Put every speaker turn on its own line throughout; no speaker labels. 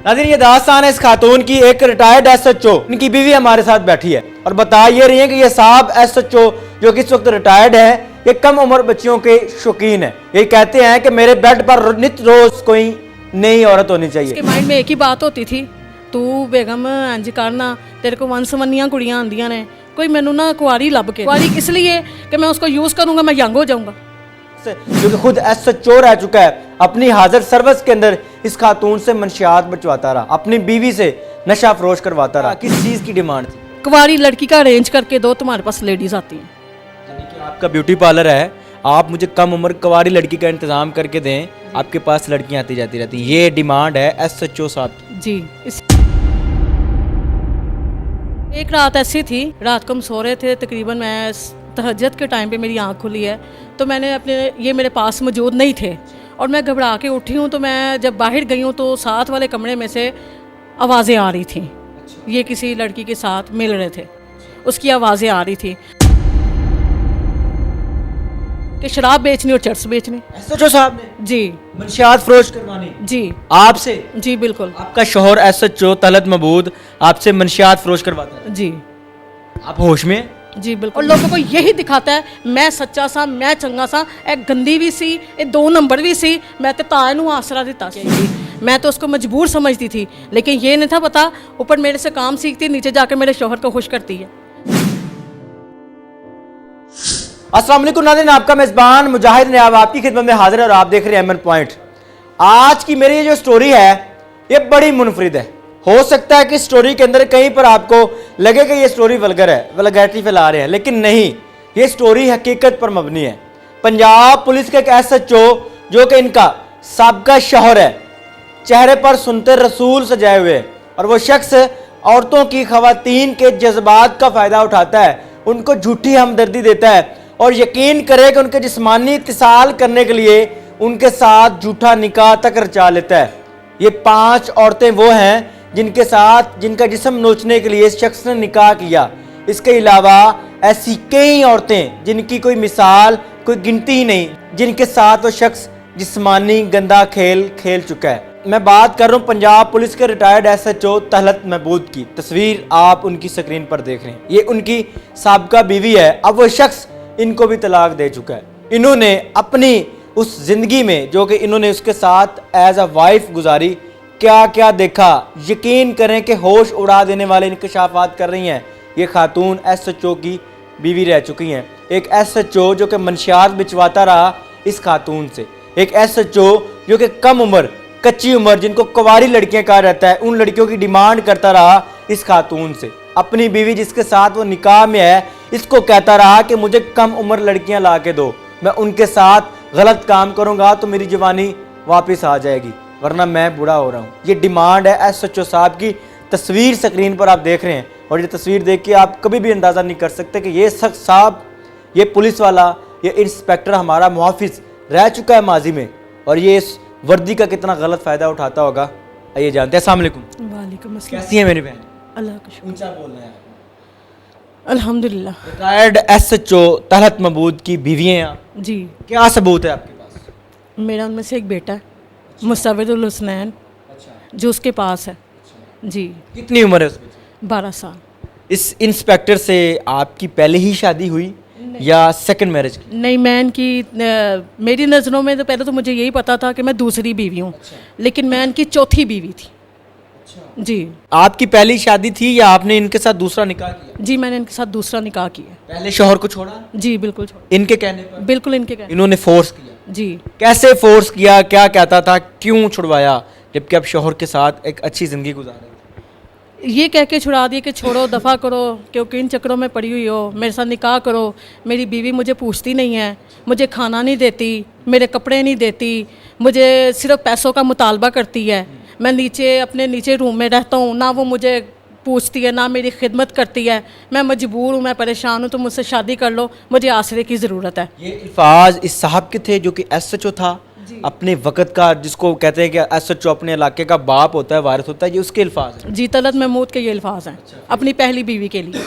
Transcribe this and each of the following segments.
नाज़रीन, ये दास्तान है इस खातून की, एक रिटायर्ड SHO, इनकी बीवी हमारे साथ बैठी है और बता ये रही है कि ये साहब SHO जो कि इस वक्त रिटायर्ड है, ये कम उम्र बच्चियों के शौकीन है। ये कहते हैं कि मेरे बेड पर नित रोज कोई नई औरत होनी चाहिए।
इसके माइंड में एक ही बात होती थी, तू बेगम इंज करना, तेरे को वंसवनियां कुड़ियां आंदियां ने, कोई मैनू ना कुआरी लब के, कुआरी इसलिए कि मैं उसको यूज करूंगा, मैं यंग हो जाऊंगा।
जो कि खुद SHO रह चुका है, अपनी हाजिर सर्विस के अंदर इस खातून से मंशियात बचवाता रहा, अपनी बीवी से नशा फरोश करवाता रहा। किस चीज की डिमांड थी?
कुआरी लड़की का अरेंज करके दो, तुम्हारे पास लेडीज आती हैं।
यानी कि आपका ब्यूटी पार्लर है, आप मुझे कम उम्र कुंवारी लड़की का इंतजाम करके दें, आपके पास लड़कियां आती जाती रहती हैं। ये डिमांड है SHO साहब की।
जी। एक रात ऐसी थी, रात को हम सो रहे थे, तकरीबन मैं तहज्जुद के टाइम पे मेरी आंख खुली है, तो मैंने ये मेरे पास मौजूद नहीं थे और मैं घबरा के उठी हूँ। तो मैं जब बाहर गई हूँ तो साथ वाले कमरे में से आवाज़ें आ रही थी। ये किसी लड़की के साथ मिल रहे थे, उसकी आवाज़ें आ रही थी कि शराब बेचनी और चर्स बेचनी।
SHO साहब ने
जी,
मंशियात फरोश करवानी
जी,
आपसे?
जी बिल्कुल।
आपका शोहर SHO तलत महमूद आपसे मंशियात फरोश करवाता है?
जी,
आप होश में हैं?
जी बिल्कुल। और लोगों को यही दिखाता है मैं सच्चा सा, मैं चंगा सा, एक गंदी भी सी, एक 2 नंबर भी सी, मैं तो ताए नू आसरा दिता सी। मैं तो उसको मजबूर समझती थी, लेकिन ये नहीं था पता ऊपर मेरे से काम सीखती, नीचे जाकर मेरे शोहर को खुश करती है।
अस्सलाम वालेकुम नाज़रीन, आपका मेज़बान मुजाहिद ने आपकी खिदमत में हाजिर है और आप देख रहे हैं एमएन पॉइंट। आज की मेरी ये जो स्टोरी है ये बड़ी मुनफरिद है। हो सकता है कि स्टोरी के अंदर कहीं पर आपको लगे कि ये स्टोरी वल्गर है, वल्गैरिटी फैला रहे हैं, लेकिन नहीं, ये स्टोरी हकीकत पर मबनी है। पंजाब पुलिस के एक SHO जो कि इनका साबका शौहर है, चेहरे पर सुनते रसूल सजाए हुए, और वो शख्स औरतों की, खवातीन के जज्बात का फ़ायदा उठाता है, उनको झूठी हमदर्दी देता है और यकीन करे कि उनके जिस्मानी इत्तिसाल करने के लिए उनके साथ झूठा निकाह तक रचा लेता है। ये 5 औरतें वो हैं जिनके साथ, जिनका जिस्म नोचने के लिए इस शख्स ने निकाह किया। इसके अलावा ऐसी कई औरतें जिनकी कोई मिसाल, कोई गिनती ही नहीं, जिनके साथ वो शख्स जिस्मानी गंदा खेल खेल चुका है। मैं बात कर रहा हूँ पंजाब पुलिस के रिटायर्ड SHO तलत महमूद की। तस्वीर आप उनकी स्क्रीन पर देख रहे हैं, ये उनकी साबका बीवी है। अब वो शख्स इनको भी तलाक दे चुका है। इन्होंने अपनी उस जिंदगी में जो कि इन्होंने उसके साथ एज अ वाइफ गुजारी, क्या क्या देखा, यकीन करें कि होश उड़ा देने वाले इंकशाफात कर रही हैं। ये खातून SHO की बीवी रह चुकी हैं। एक SHO जो कि मंशियात बिचवाता रहा इस खातून से, एक SHO जो कि कम उम्र, कच्ची उम्र, जिनको कुंवारी लड़कियां कहा जाता है, उन लड़कियों की डिमांड करता रहा इस खातून से। अपनी बीवी जिसके साथ वो निकाह में है, इसको कहता रहा कि मुझे कम उम्र लड़कियां ला के दो, मैं उनके साथ गलत काम करूंगा तो मेरी जवानी वापस आ जाएगी, वरना मैं बूढ़ा हो रहा हूँ। ये डिमांड है SHO साहब की। तस्वीर स्क्रीन पर आप देख रहे हैं और ये तस्वीर देख के आप कभी भी अंदाज़ा नहीं कर सकते कि ये शख्स साहब, ये पुलिस वाला, ये इंस्पेक्टर हमारा मुहाफिज रह चुका है माजी में, और ये इस वर्दी का कितना गलत फ़ायदा उठाता होगा, आइए जानते हैं। अस्सलाम वालेकुम।
वालेकुम अस्सलाम।
कैसी है मेरी बहन?
अल्लाह का शुक्र,
ऊंचा बोलना है।
अल्हम्दुलिल्लाह।
रिटायर्ड SHO तलत महमूद की बीवी हैं आप,
जी,
क्या सबूत है आपके पास?
मेरा उनमें से एक बेटा है, मुस्तफिजुल हुसनैन, जो उसके पास है। जी,
कितनी उम्र है उसकी?
12 साल।
इस इंस्पेक्टर से आपकी पहले ही शादी हुई या सेकंड मैरिज की?
नहीं, मैं इनकी मेरी नज़रों में तो पहले तो मुझे यही पता था कि मैं दूसरी बीवी हूँ, लेकिन मैं इनकी चौथी बीवी थी। जी।
आपकी पहली शादी थी या आपने इनके साथ दूसरा निकाह किया?
जी, मैंने इनके साथ दूसरा निकाह किया।
पहले शौहर को छोड़ा?
जी बिल्कुल छोड़,
इनके कहने पर?
बिल्कुल इनके कहने।
इन्होंने फोर्स किया?
जी,
कैसे फोर्स किया, क्या कहता था, क्यों छुड़वाया, जबकि आप शौहर के साथ एक अच्छी जिंदगी गुजार रहे थे?
ये कह के छुड़ा दिए कि छोड़ो, दफ़ा करो, क्योंकि इन चक्करों में पड़ी हुई हो, मेरे साथ निकाह करो। मेरी बीवी मुझे पूछती नहीं है, मुझे खाना नहीं देती, मेरे कपड़े नहीं देती, मुझे सिर्फ पैसों का मुतालबा करती है। मैं अपने नीचे रूम में रहता हूँ, ना वो मुझे पूछती है, ना मेरी खिदमत करती है। मैं मजबूर हूँ, मैं परेशान हूँ, तो मुझसे शादी कर लो, मुझे आसरे की ज़रूरत है।
ये अल्फाज इस साहब के थे जो कि SHO था अपने वक़्त का, जिसको कहते हैं कि SHO अपने इलाके का बाप होता है, वारिस होता है, ये उसके अल्फाज हैं?
जी, तलत महमूद के ये अल्फाज हैं अपनी पहली बीवी के लिए।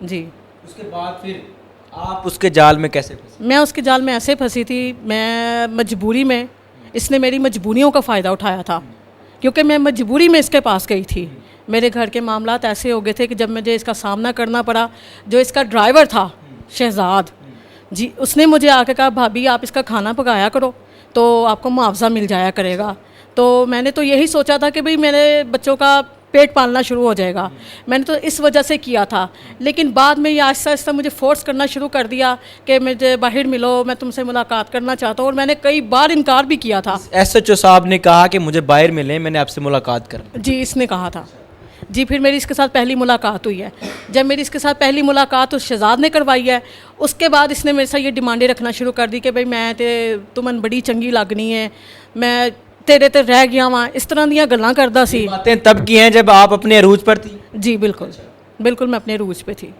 जी।
उसके बाद फिर आप उसके जाल में कैसे फंसे?
मैं उसके जाल में ऐसे फंसी थी, मैं मजबूरी में, इसने मेरी मजबूरियों का फ़ायदा उठाया था क्योंकि मैं मजबूरी में इसके पास गई थी। मेरे घर के मामलात ऐसे हो गए थे कि जब मुझे इसका सामना करना पड़ा, जो इसका ड्राइवर था शहजाद जी, उसने मुझे आके कहा भाभी आप इसका खाना पकाया करो तो आपको मुआवजा मिल जाया करेगा। तो मैंने तो यही सोचा था कि भाई मेरे बच्चों का पेट पालना शुरू हो जाएगा, मैंने तो इस वजह से किया था। लेकिन बाद में ये आहिस्ता आहिस्ता मुझे फोर्स करना शुरू कर दिया कि मुझे बाहर मिलो, मैं तुमसे मुलाकात करना चाहता हूँ, और मैंने कई बार इनकार भी किया था।
SHO साहब ने कहा कि मुझे बाहर मिलें, मैंने आपसे मुलाकात करनी।
जी, इसने कहा था जी। फिर मेरी इसके साथ पहली मुलाकात हुई है। जब मेरी इसके साथ पहली मुलाकात उस शहजाद ने करवाई है, उसके बाद इसने मेरे साथ ये डिमांडें रखना शुरू कर दी कि भाई मैं ते तुमन बड़ी चंगी लगनी है, मैं तेरे ते रह गया वहाँ, इस तरह दियाँ गल्लां करदा सी।
बातें तब की हैं जब आप अपने अरूज पर थी?
जी बिल्कुल बिल्कुल, मैं अपने रूज पे थी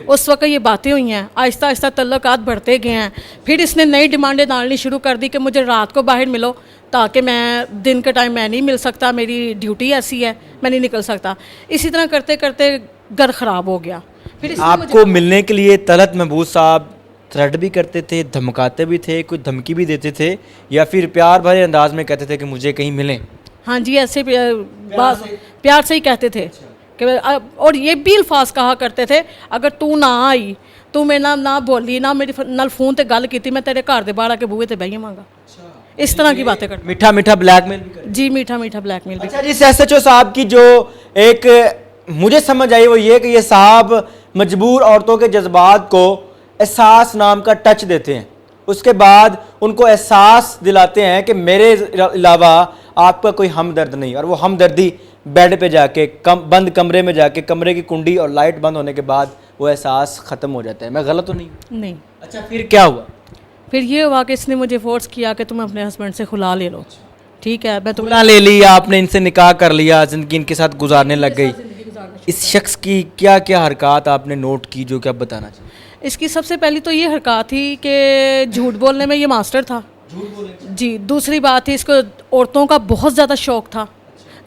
उस वक्त। ये बातें हुई हैं, आहिस्ता आहिस्ता तल्लुकात बढ़ते गए हैं। फिर इसने नई डिमांडें डालनी शुरू कर दी कि मुझे रात को बाहर मिलो, ताकि मैं दिन के टाइम मैं नहीं मिल सकता, मेरी ड्यूटी ऐसी है, मैं नहीं निकल सकता। इसी तरह करते करते घर ख़राब हो गया। फिर इसने
आपको मिलने के लिए तलत महबूब साहब थ्रेट भी करते थे, धमकाते भी थे, कुछ धमकी भी देते थे, या फिर प्यार भरे अंदाज में कहते थे कि मुझे कहीं मिलें?
हाँ जी, ऐसे प्यार से ही कहते थे कि और ये भी अल्फाज कहा करते थे, अगर तू ना आई, तू मेरे नाम ना बोली, ना मेरी नाल फोन ते गल की, मैं तेरे घर दे बाहर आके बूहे ते बही मांगा। इस तरह की बातें करते।
मीठा मीठा ब्लैकमेल भी करते?
जी, मीठा मीठा ब्लैकमेल।
अच्छा जी, SHO साहब की जो एक मुझे समझ आई वो ये कि ये साहब मजबूर औरतों के जज्बात को एहसास नाम का टच देते हैं, उसके बाद उनको एहसास दिलाते हैं कि मेरे अलावा आपका कोई हमदर्द नहीं, और वो हमदर्दी बेड पे जाके बंद कमरे में जाके कमरे की कुंडी और लाइट बंद होने के बाद वो एहसास ख़त्म हो जाता है। मैं गलत तो नहीं? अच्छा, फिर क्या हुआ?
फिर ये हुआ कि इसने मुझे फोर्स किया कि तुम अपने हस्बैंड से खुला ले लो। ठीक है, मैं
खुला ले लिया आपने, इनसे निकाह कर लिया, ज़िंदगी इनके साथ गुजारने लग गई। इस शख्स की क्या क्या हरकत आपने नोट की जो कि आप बताना चाहिए?
इसकी सबसे पहली तो ये हरकत थी कि झूठ बोलने में ये मास्टर था जी। दूसरी बात थी, इसको औरतों का बहुत ज़्यादा शौक़ था,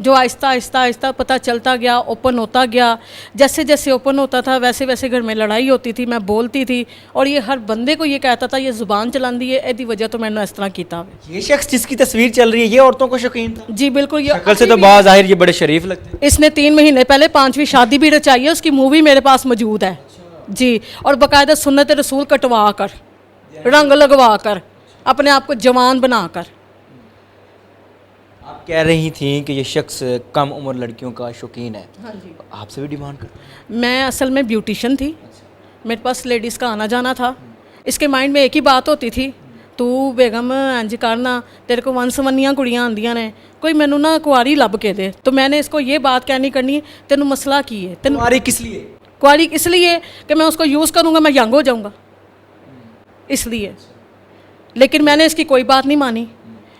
जो आहिस्ता आहिस्ता आहिस्ता पता चलता गया, ओपन होता गया। जैसे जैसे ओपन होता था वैसे वैसे घर में लड़ाई होती थी, मैं बोलती थी, और ये हर बंदे को ये कहता था ये ज़ुबान चलाती है, एदी वजह तो मैंने इस तरह किया।
ये शख्स जिसकी तस्वीर चल रही है ये औरतों को शौकीन था?
जी बिल्कुल। ये
शक्ल से तो बाज़ाहिर ये बड़े शरीफ लगते हैं।
इसने 3 महीने पहले 5वीं शादी भी रचाई है, उसकी मूवी मेरे पास मौजूद है जी। और बाकायदा सुन्नत रसूल कटवा कर, रंग लगवा कर, अपने आप को जवान बना कर।
आप कह रही थी कि ये शख्स कम उम्र लड़कियों का शौकीन है।
हाँ जी।
आपसे भी डिमांड करता है?
मैं असल में ब्यूटिशन थी, मेरे पास लेडीज़ का आना जाना था। इसके माइंड में एक ही बात होती थी, तू बेगम इंज करना, तेरे को वंसवनियाँ कुड़ियाँ आंदियाँ ने, कोई मैनू ना कुआरी लब के दे। तो मैंने इसको ये बात कहनी करनी, तेनू मसला की है? तेनू
कुआरी किस लिए?
कुआरी इसलिए कि मैं उसको यूज़ करूँगा मैं यंग हो जाऊँगा, इसलिए। लेकिन मैंने इसकी कोई बात नहीं मानी,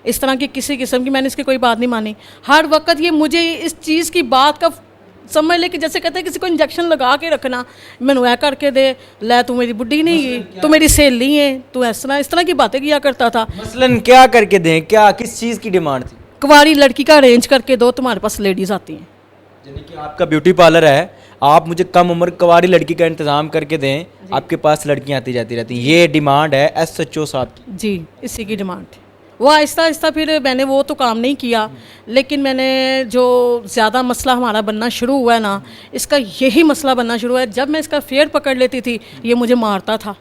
इस तरह की किसी किस्म की मैंने इसकी कोई बात नहीं मानी। हर वक्त ये मुझे इस चीज़ की बात का समझ ले कि जैसे कहते हैं किसी को इंजेक्शन लगा के रखना, मैनू ऐ करके दे, लै तू मेरी बुढ़ी नहीं है, तू मेरी सहेली है, तू इस तरह की बातें किया करता था।
मसलन क्या करके दें, क्या किस चीज़ की डिमांड थी?
कुंवारी लड़की का अरेंज करके दो, तुम्हारे पास लेडीज़ आती हैं।
यानी कि आपका ब्यूटी पार्लर है, आप मुझे कम उम्र कुंवारी लड़की का इंतज़ाम करके दें, आपके पास लड़कियां आती जाती रहती हैं, ये डिमांड है SHO साहब की?
जी, इसी की डिमांड थी। वो आहिस्ता आहिस्ता फिर मैंने वो तो काम नहीं किया, लेकिन मैंने जो ज़्यादा मसला हमारा बनना शुरू हुआ है ना, इसका यही मसला बनना शुरू हुआ है। जब मैं इसका फेयर पकड़ लेती थी ये मुझे मारता था।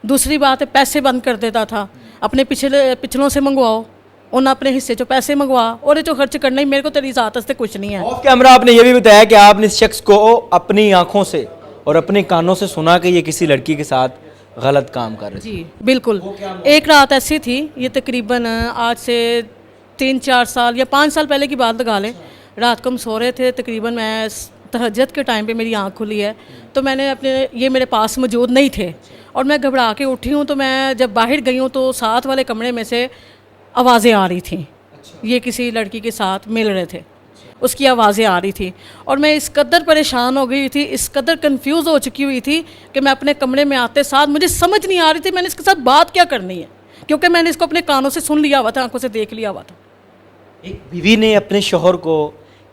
दूसरी बात है, पैसे बंद कर देता था, अपने पिछलों से मंगवाओ, उन अपने हिस्से जो पैसे मंगवा, और जो खर्च करना ही, मेरे को तेरी ज़ात से कुछ नहीं है।
ऑफ कैमरा आपने ये भी बताया कि आपने इस शख्स को अपनी आंखों से और अपने कानों से सुना कि ये किसी लड़की के साथ गलत काम कर रहे थे।
जी बिल्कुल। एक रात ऐसी थी, ये तकरीबन आज से 3-4 साल या 5 साल पहले की बात लगा लें। रात को हम सो रहे थे, तकरीबन मैं तहज्जुद के टाइम पे मेरी आंख खुली है, तो मैंने ये मेरे पास मौजूद नहीं थे, और मैं घबरा के उठी हूँ। तो मैं जब बाहर गई हूँ तो साथ वाले कमरे में से आवाज़ें आ रही थी। ये किसी लड़की के साथ मिल रहे थे, उसकी आवाज़ें आ रही थी, और मैं इस कदर परेशान हो गई थी, इस कदर कंफ्यूज हो चुकी हुई थी कि मैं अपने कमरे में आते साथ मुझे समझ नहीं आ रही थी मैंने इसके साथ बात क्या करनी है, क्योंकि मैंने इसको अपने कानों से सुन लिया हुआ था, आंखों से देख लिया हुआ था।
एक बीवी ने अपने शोहर को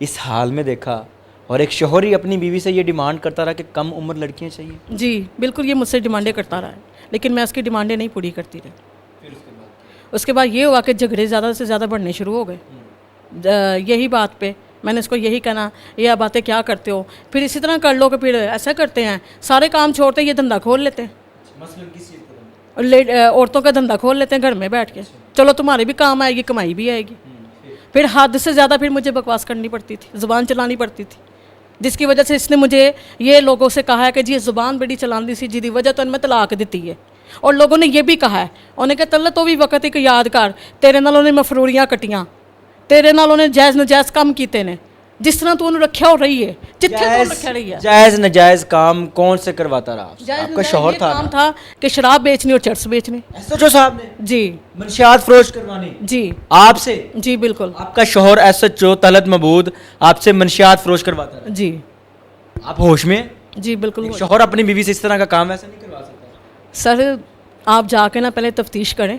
इस हाल में देखा, और एक शोहर ही अपनी बीवी से ये डिमांड करता रहा कि कम उम्र लड़कियां चाहिए।
जी बिल्कुल, ये मुझसे डिमांडें करता रहा है, लेकिन मैं उसकी डिमांडें नहीं पूरी करती रही। उसके बाद ये हुआ कि झगड़े ज़्यादा से ज़्यादा बढ़ने शुरू हो गए। यही बात पे मैंने इसको यही कहना, ये बातें क्या करते हो, फिर इसी तरह कर लो कि फिर ऐसा करते हैं, सारे काम छोड़ते ये धंधा खोल लेते हैं।
मसलन किस चीज़ का?
औरतों का धंधा खोल लेते हैं घर में बैठ के, चलो तुम्हारे भी काम आएगी, कमाई भी आएगी। फिर हद से ज़्यादा फिर मुझे बकवास करनी पड़ती थी, ज़ुबान चलानी पड़ती थी, जिसकी वजह से इसने मुझे ये लोगों से कहा है कि जी ये ज़ुबान बड़ी चलानी सी जिदी वजह तो इनमें तलाक दी है। और लोगों ने ये भी कहा है, उन्हें कहा तल्ला तो भी वक्त एक याद कर, तेरे नाल उन्हें मफरूरियाँ कटियाँ, तेरे नाल उन्हें जायज़ नजायज़ काम कीते ने, जिस तरह तू उन्हें रखा हो रही है, जिथे तू रखा रही है।
जायज़ नजायज़ काम कौन से करवाता रहा?
जायज़
आपका
नजायज़
शौहर
ये
था
काम
ना?
था कि शराब बेचनी और चर्स बेचनी।
एसएचओ साहब ने
जी
मंशियात फरोश करवानी
जी
आपसे?
जी बिल्कुल
आपका शौहर एसएचओ तलत महमूद आपसे मंशियात फरोश करवाता रहा?
जी
आप होश में?
जी बिल्कुल।
एक शौहर अपनी बीवी से इस तरह का काम ऐसा नहीं करवा सकता।
सर आप जाके ना पहले तफ्तीश करें,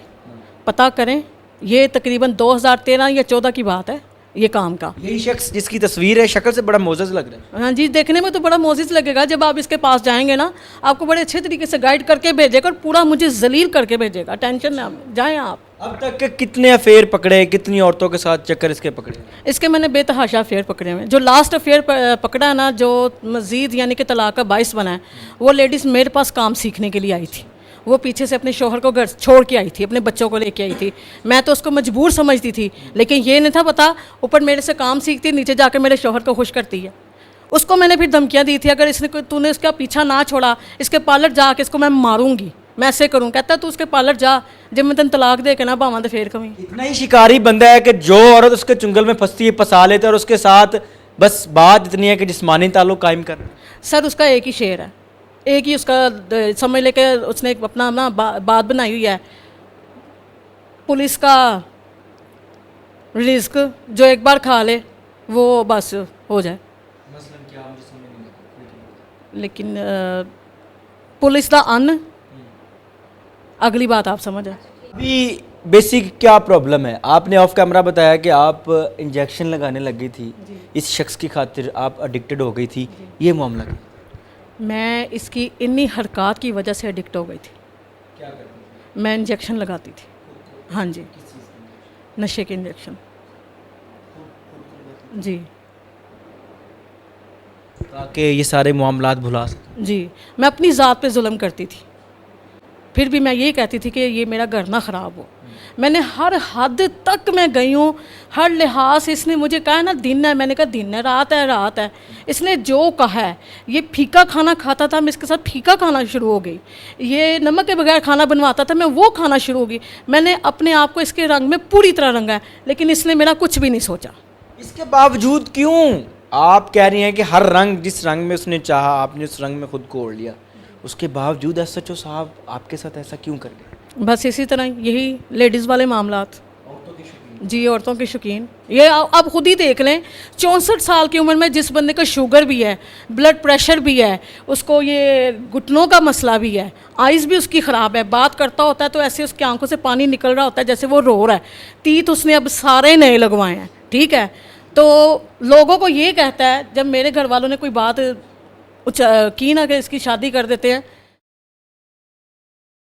पता करें, ये तकरीबन 2013 या 14 की बात है ये काम का।
यही शख्स जिसकी तस्वीर है, शक्ल से बड़ा मोजज लग रहा है।
हाँ जी, देखने में तो बड़ा मोजिज लगेगा, जब आप इसके पास जाएंगे ना आपको बड़े अच्छे तरीके से गाइड करके भेजेगा और पूरा मुझे जलील करके भेजेगा, टेंशन ना जाएं आप।
अब तक के कितने अफेयर पकड़े, कितनी औरतों के साथ चक्कर इसके पकड़े?
इसके मैंने बेतहाशा अफेयर पकड़े हुए हैं। जो लास्ट अफेयर पकड़ा है ना, जो मज़ीद यानी कि तलाक का बाइस बना है, वो लेडीज़ मेरे पास काम सीखने के लिए आई थी। वो पीछे से अपने शोहर को घर छोड़ के आई थी, अपने बच्चों को लेके आई थी। मैं तो उसको मजबूर समझती थी, लेकिन ये नहीं था पता ऊपर मेरे से काम सीखती, नीचे जाकर मेरे शोहर को खुश करती है। उसको मैंने फिर धमकियाँ दी थी, अगर इसने तूने इसका पीछा ना छोड़ा, इसके पार्लर जाके इसको मैं मारूंगी, मैं ऐसे करूँ। कहता तू उसके पार्लर जा, जब मैं तेन तलाक दे के ना बावं तो फेर कमी।
इतना ही शिकारी बंदा है कि जो औरत उसके चुंगल में फंसती है फंसा लेता है और उसके साथ बस बात इतनी है कि जिस्मानी ताल्लुक कायम कर।
सर उसका एक ही शेर है, एक ही उसका समझ लेके उसने एक अपना ना बात बनाई हुई है, पुलिस का रिस्क जो एक बार खा ले वो बस हो जाए।
मसलन क्या, मुझे समझ नहीं आता।
लेकिन पुलिस का अन्न, अगली बात आप समझ आए।
अभी बेसिक क्या प्रॉब्लम है? आपने ऑफ कैमरा बताया कि आप इंजेक्शन लगाने लगी थी, इस शख्स की खातिर आप एडिक्टेड हो गई थी, ये मामला क्या?
मैं इसकी इन्हीं हरकत की वजह से एडिक्ट हो गई थी।
क्या करती?
मैं इंजेक्शन लगाती थी, हाँ जी, नशे के इंजेक्शन जी,
ताकि ये सारे मामलात भुला सकें।
जी। मैं अपनी ज़ात पे जुल्म करती थी, फिर भी मैं ये कहती थी कि ये मेरा घर ना ख़राब हो। मैंने हर हद तक मैं गई हूँ, हर लिहाज से इसने मुझे कहा ना दिन है, मैंने कहा दिन है, रात है रात है। इसने जो कहा है, ये फीका खाना खाता था, मैं इसके साथ फीका खाना शुरू हो गई। ये नमक के बगैर खाना बनवाता था, मैं वो खाना शुरू हो गई। मैंने अपने आप को इसके रंग में पूरी तरह रंगा है, लेकिन इसने मेरा कुछ भी नहीं सोचा।
इसके बावजूद क्यों आप कह रही हैं कि हर रंग, जिस रंग में उसने चाहा आपने उस रंग में खुद को ओढ़ लिया, उसके बावजूद एसएचओ साहब आपके साथ ऐसा क्यों कर गए?
बस इसी तरह यही लेडीज़ वाले मामलात जी, औरतों के शौकीन। ये आप खुद ही देख लें, 64 साल की उम्र में जिस बंदे का शुगर भी है, ब्लड प्रेशर भी है, उसको ये घुटनों का मसला भी है, आइज़ भी उसकी ख़राब है, बात करता होता है तो ऐसे उसकी आंखों से पानी निकल रहा होता है जैसे वो रो रहा है, तीत उसने अब सारे नए लगवाए हैं, ठीक है। तो लोगों को ये कहता है, जब मेरे घर वालों ने कोई बात की ना कि इसकी शादी कर देते हैं,